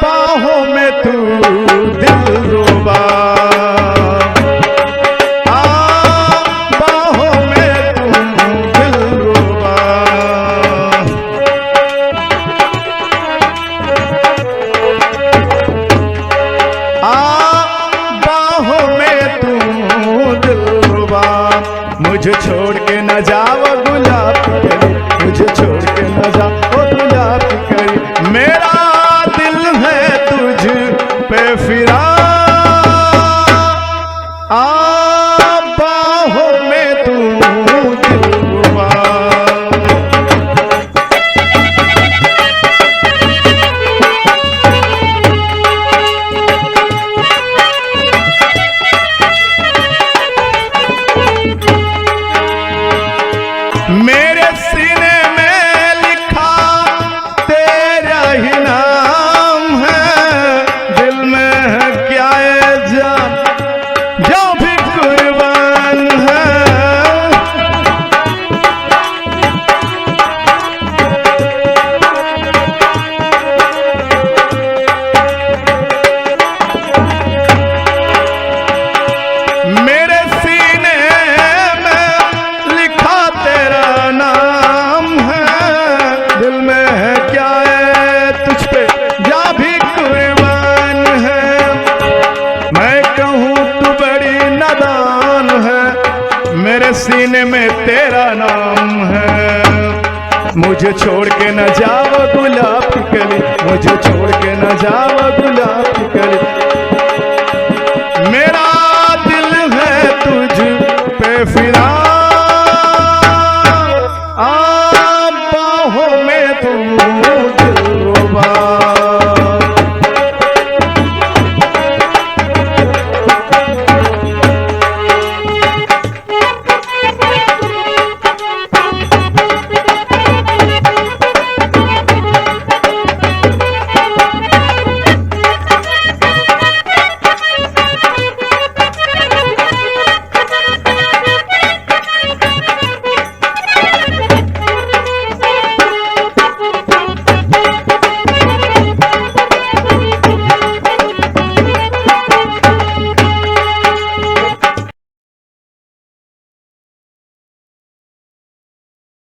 बाहों में तू दिलरुबा, बाहों में तू दिलरुबा। बाहों में तू दिलरुबा। मुझे छोड़ के न जाओ गुलाब कली, मुझे छोड़ के न जाओ गुलाब कली। मेरा दिल है तुझ पे फिरा, बाहों में तू दिलरुबा। मेरे सीने में लिखा तेरा ही नाम है, दिल में है क्या ये जान जो भी कुर्बान है। मेरे सीने में लिखा तेरा नाम है, दिल में है क्या है तुझ पे जा भी कुर्बान है। मैं कहूँ तू बड़ी नादान है, मेरे सीने में तेरा नाम है। मुझे छोड़ के न जाओ गुलाब की कली, मुझे छोड़ के न जाओ